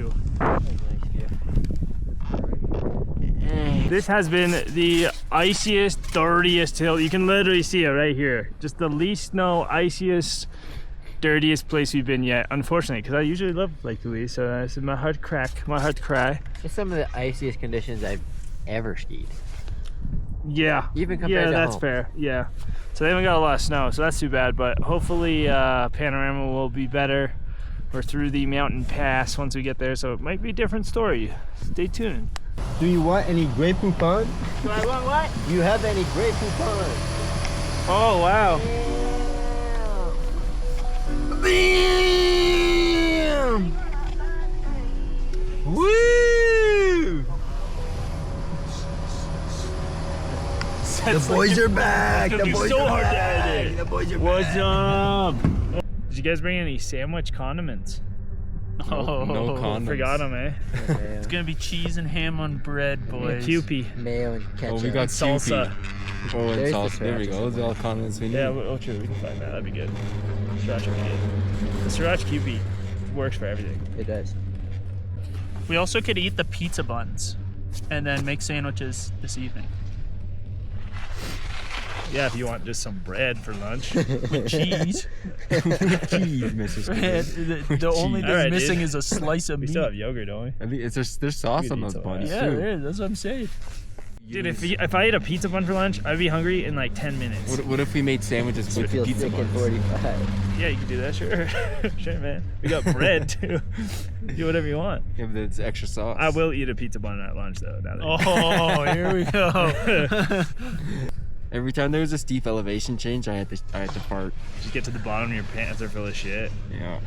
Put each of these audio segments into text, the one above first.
view. This has been the iciest, dirtiest hill. You can literally see it right here. Just the least snow, iciest, dirtiest place we've been yet. Unfortunately, because I usually love Lake Louise, so this is my heart crack, my heart cry. It's some of the iciest conditions I've ever skied. Yeah. Even compared to that's home. fair. Yeah. So they haven't got a lot of snow, so that's too bad. But hopefully, Panorama will be better. We're through the mountain pass once we get there, so it might be a different story. Stay tuned. Do you want any Grey Poupon? Do I want what? Do you have any Grey Poupon? Oh, wow. Bam! Woo! The boys are back! The boys are back! The boys are back! What's up? Did you guys bring any sandwich condiments? No, no condiments. Forgot them, eh? It's gonna be cheese and ham on bread, boys. Kewpie. Mayo and ketchup. Oh, we got Salsa. Oh, and There's the salsa. There we sriracha go. Those are all condiments we need. Yeah, oh true, we can find that. That'd be good. Sriracha would be good. The sriracha Kewpie works for everything. It does. We also could eat the pizza buns and then make sandwiches this evening. Yeah, if you want just some bread for lunch. With cheese. Cheese, Mrs. Bread. The only thing Alright, missing dude. is a slice of We meat. still have yogurt, don't we? Oh, I mean, there's sauce We on could those eat some buns Yeah, too. there is. That's what I'm saying. Dude, if I ate a pizza bun for lunch, I'd be hungry in like 10 minutes. What if we made sandwiches You with feel pizza sick at buns? 45. Yeah, you can do that, sure. Sure, man. We got bread too. Do whatever you want. Yeah, but it's extra sauce. I will eat a pizza bun at lunch though. Now that Oh, here we go. Every time there was a steep elevation change, I had to fart. Just get to the bottom, your pants are full of shit. Yeah.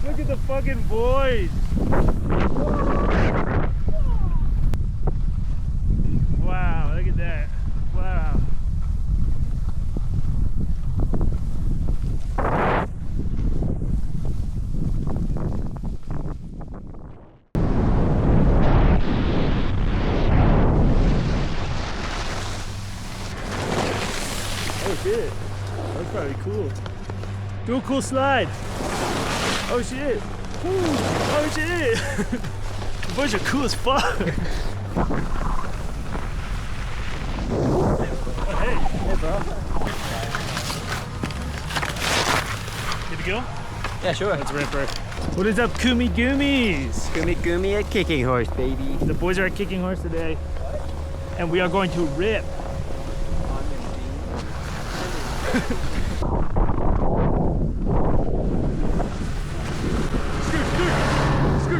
Look at the fucking boys. Wow, look at that. Wow. Oh shit. That's probably cool. Do a cool slide. Oh shit. Woo. Oh shit. The boys are cool as fuck. Oh, hey. Hey, bro. Good to go? Yeah, sure. Let's ripper. What is up, Kumi Goomies? Gumi at Kicking Horse, baby. The boys are at Kicking Horse today, and we are going to rip.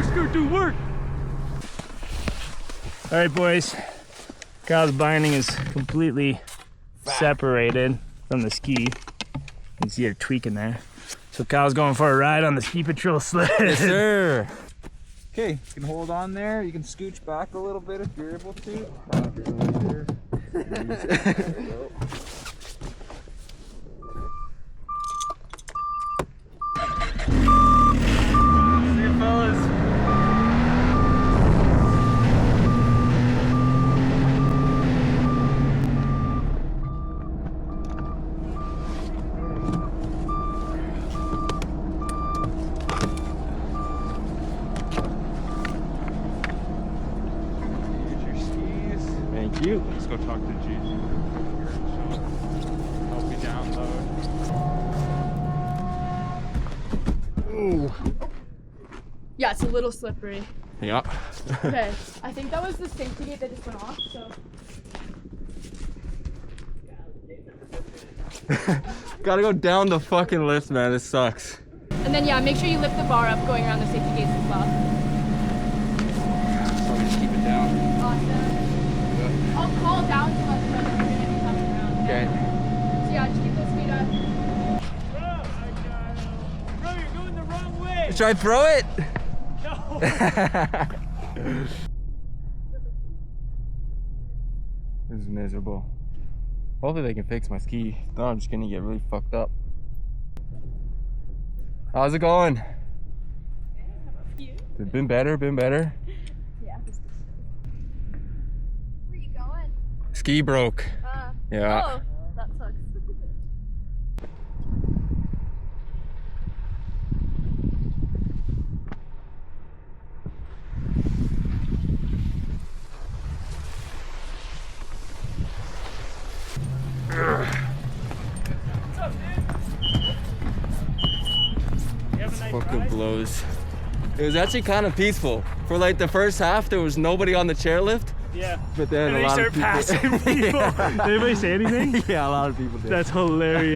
Skirt, do work. All right, boys. Kyle's binding is completely separated from the ski. You can see her tweaking there. So Kyle's going for a ride on the ski patrol sled. Yes, sir. Okay, you can hold on there. You can scooch back a little bit if you're able to. See you, fellas. Get your skis. Thank you. Let's go talk to Gigi. Help you download. Yeah, it's a little slippery. Yeah. Okay, I think that was the safety gate that just went off, so. Gotta go down the fucking lift, man. This sucks. And then, yeah, make sure you lift the bar up going around the safety gates as well. So we just keep it down. Awesome. I'll call down to let them know that you're gonna be coming around. Okay. So, yeah, just keep those feet up. Bro, you're going the wrong way. Should I throw it? No. This is miserable. Hopefully they can fix my ski. No, I'm just gonna get really fucked up. How's it going? It's been better, Yeah. Where are you Ski broke. Yeah. Oh, that sucks. Fucking blows. It was actually kind of peaceful. For like the first half, there was nobody on the chairlift. Yeah. But then And a then you lot start of people. passing people. Did anybody say anything? Yeah, a lot of people did. That's hilarious.